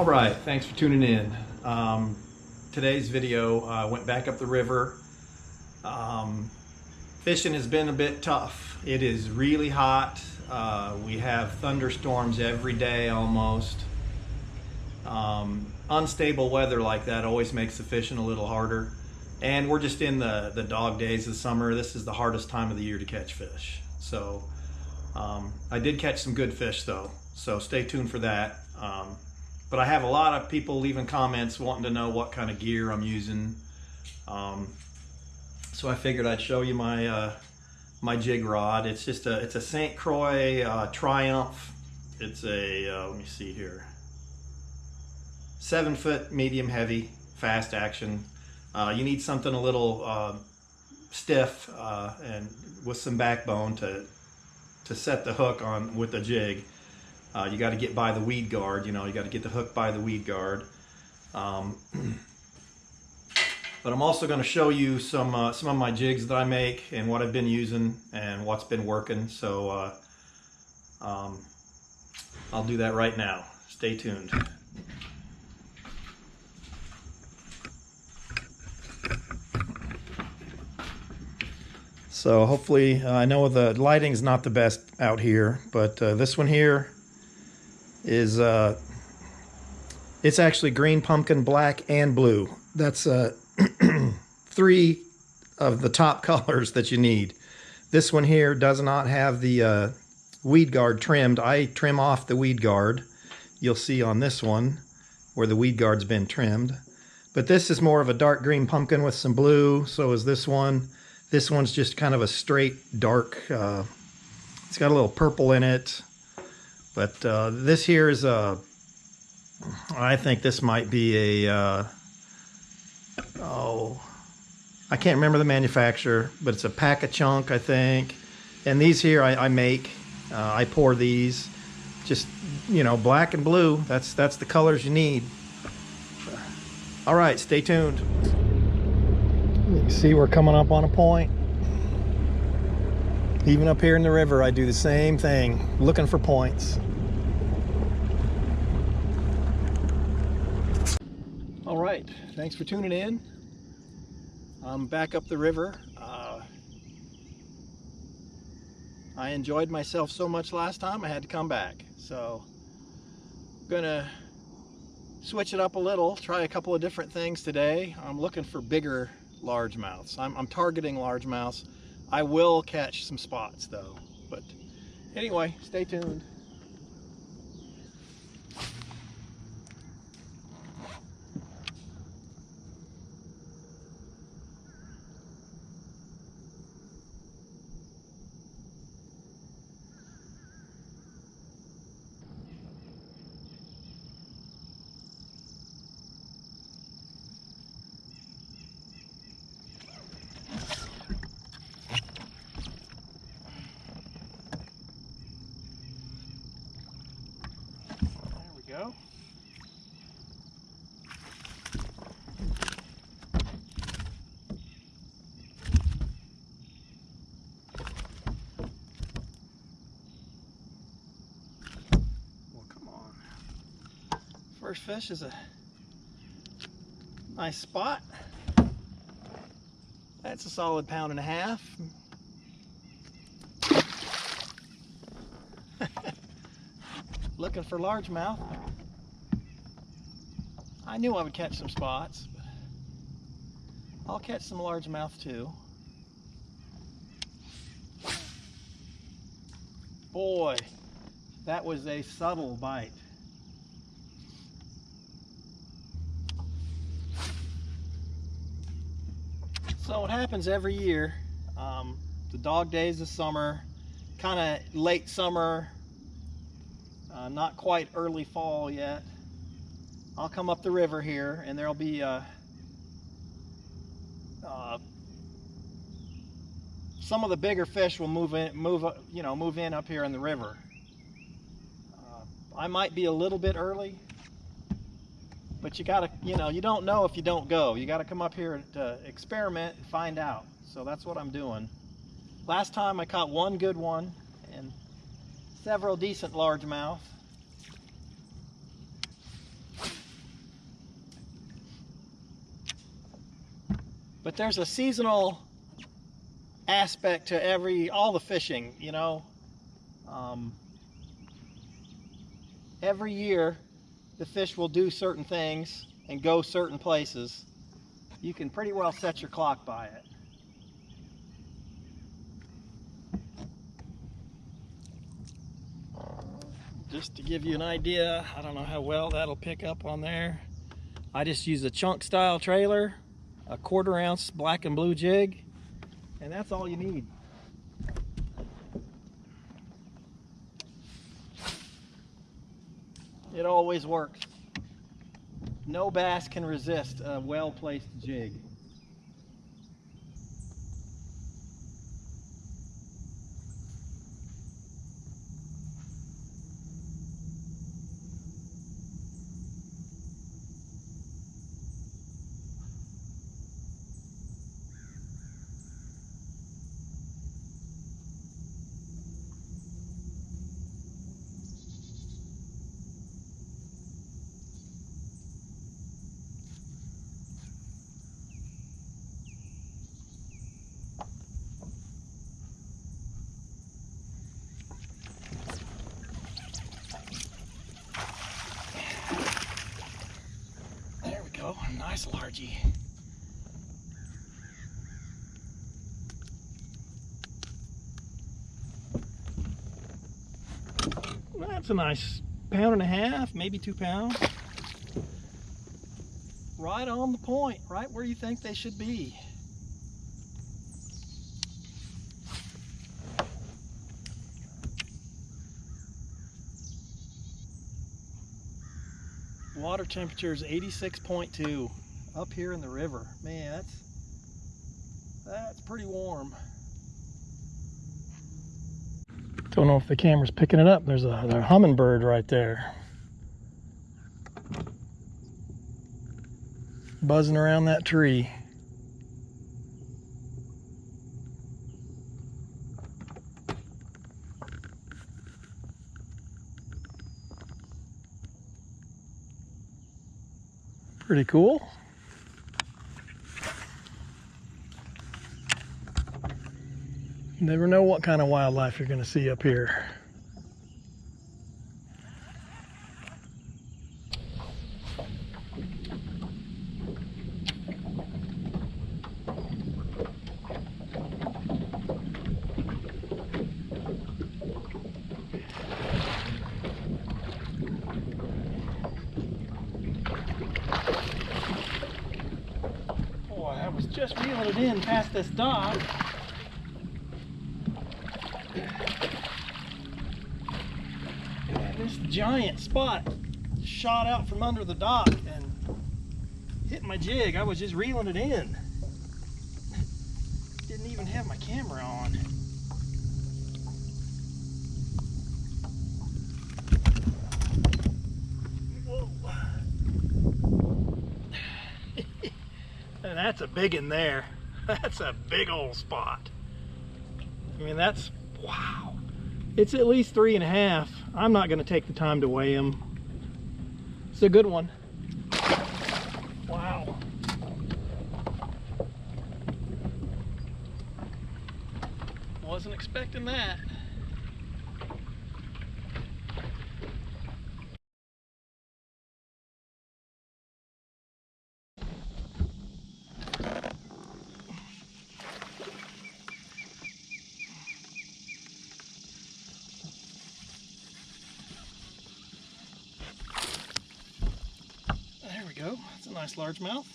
All right, thanks for tuning in. Today's video, went back up the river. Fishing has been a bit tough. It is really hot. We have thunderstorms every day almost. Unstable weather like that always makes the fishing a little harder. And we're just in the dog days of summer. This is the hardest time of the year to catch fish. So I did catch some good fish though, so stay tuned for that. But I have a lot of people leaving comments wanting to know what kind of gear I'm using. So I figured I'd show you my my jig rod. It's just it's a St. Croix Triumph. It's a let me see here, 7-foot medium heavy fast action. You need something a little stiff and with some backbone to set the hook on with the jig. You got to get by the weed guard, you know, you got to get the hook by the weed guard. But I'm also going to show you some of my jigs that I make and what I've been using and what's been working. So I'll do that right now. Stay tuned. So hopefully, I know the lighting's not the best out here, but this one here is it's actually green, pumpkin, black, and blue. That's 3 of the top colors that you need. This one here does not have the weed guard trimmed. I trim off the weed guard. You'll see on this one where the weed guard's been trimmed. But this is more of a dark green pumpkin with some blue. So is this one. This one's just kind of a straight dark, it's got a little purple in it. But this here is a, I think this might be a, oh, I can't remember the manufacturer, but it's a pack a chunk, I think. And these here I make, I pour these, just, you know, black and blue. That's the colors you need. All right, stay tuned. You see we're coming up on a point. Even up here in the river, I do the same thing, looking for points. All right, thanks for tuning in. I'm back up the river. I enjoyed myself so much last time, I had to come back. So I'm gonna switch it up a little, try a couple of different things today. I'm looking for bigger largemouths. I'm targeting largemouths. I will catch some spots though, but anyway, stay tuned. Go. Well, come on. First fish is a nice spot. That's a solid 1.5 pounds. Looking for largemouth. I knew I would catch some spots, but I'll catch some largemouth too. Boy, that was a subtle bite. So what happens every year, the dog days of summer, kind of late summer, not quite early fall yet, I'll come up the river here and there'll be some of the bigger fish will move in up here in the river. I might be a little bit early, but you gotta, you don't know if you don't go. You gotta come up here to experiment and find out. So that's what I'm doing. Last time I caught one good one and several decent largemouth. But there's a seasonal aspect to all the fishing, you know. Every year the fish will do certain things and go certain places. You can pretty well set your clock by it. Just to give you an idea, I don't know how well that'll pick up on there. I just use a chunk style trailer, a 1/4 ounce black and blue jig, and that's all you need. It always works. No bass can resist a well-placed jig. Nice largie. That's a nice 1.5 pounds, maybe 2 pounds. Right on the point, right where you think they should be. Water temperature is 86.2 up here in the river. Man, that's pretty warm. Don't know if the camera's picking it up. There's a hummingbird right there, buzzing around that tree. Pretty cool. You never know what kind of wildlife you're going to see up here. Boy, I was just reeling it in past this dock. And this giant spot shot out from under the dock and hit my jig. I was just reeling it in. Didn't even have my camera on. Whoa. And that's a big one there. That's a big old spot. I mean, that's, wow. It's at least 3.5. I'm not going to take the time to weigh him. It's a good one. Wow. Wasn't expecting that. There we go. That's a nice largemouth.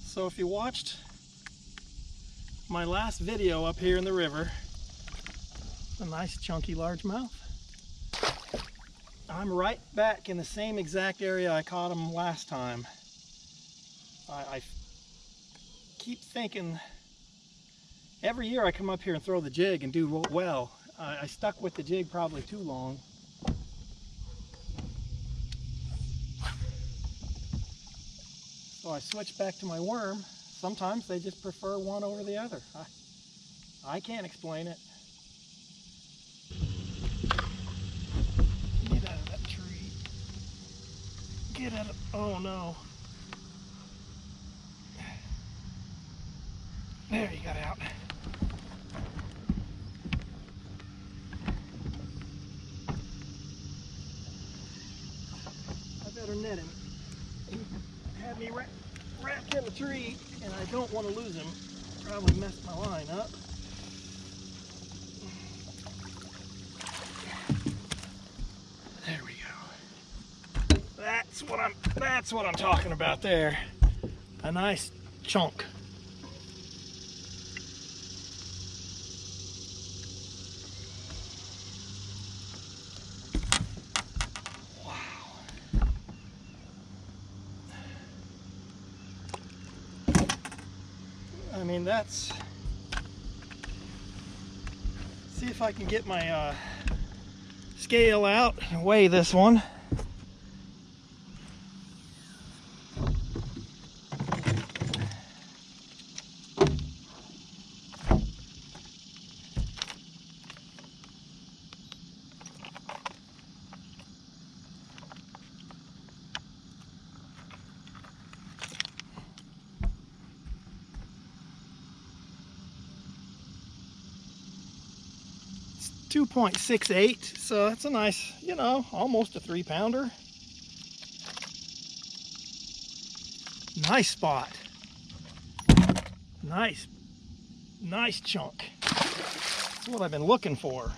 So if you watched my last video up here in the river, a nice chunky largemouth. I'm right back in the same exact area I caught him last time. I keep thinking, every year I come up here and throw the jig and do well. I stuck with the jig probably too long. So I switch back to my worm. Sometimes they just prefer one over the other. I can't explain it. Get out of that tree. Get out of, oh no. wrapped in the tree, and I don't want to lose him. Probably messed my line up. There we go. That's what I'm talking about there. A nice chunk. I mean, that's, see if I can get my scale out and weigh this one. It's 2.68, so that's a nice, you know, almost a 3-pounder. Nice spot. Nice chunk. That's what I've been looking for.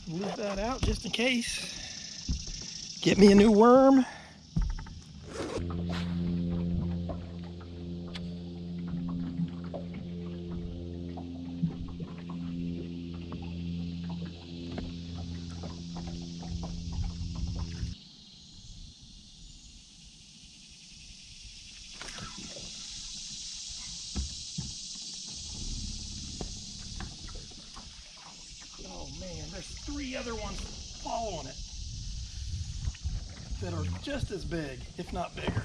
Leave that out just in case. Get me a new worm. Oh man, there's 3 other ones following it that are just as big, if not bigger.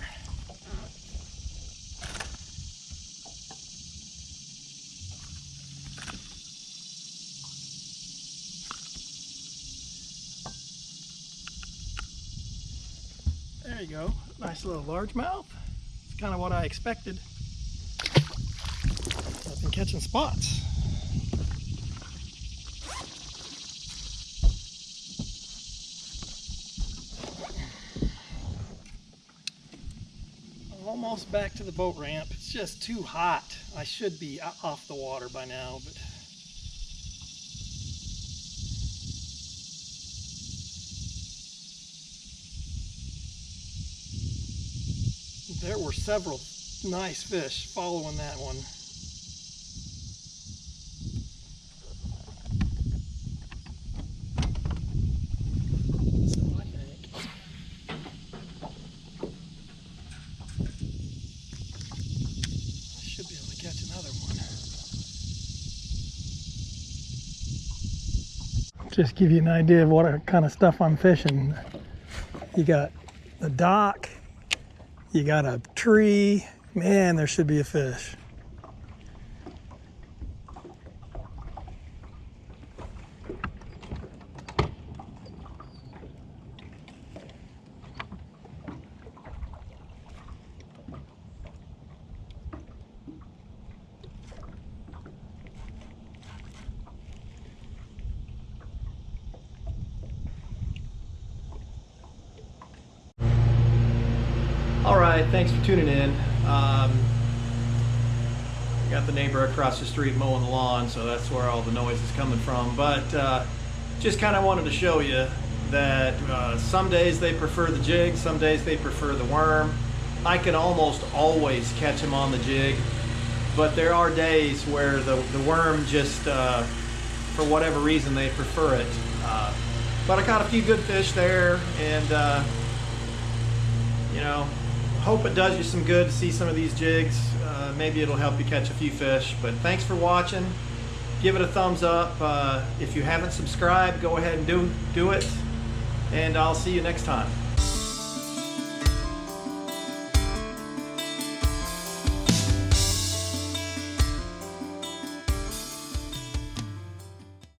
There you go, nice little largemouth. It's kind of what I expected. I've been catching spots. Almost back to the boat ramp. It's just too hot. I should be off the water by now, but there were several nice fish following that one. Just give you an idea of what kind of stuff I'm fishing. You got the dock, you got a tree. Man, there should be a fish. All right, thanks for tuning in. Got the neighbor across the street mowing the lawn, so that's where all the noise is coming from. But just kind of wanted to show you that some days they prefer the jig, some days they prefer the worm. I can almost always catch them on the jig, but there are days where the worm just, for whatever reason, they prefer it. But I caught a few good fish there, and you know, hope it does you some good to see some of these jigs. Maybe it'll help you catch a few fish. But thanks for watching. Give it a thumbs up. If you haven't subscribed, go ahead and do it. And I'll see you next time.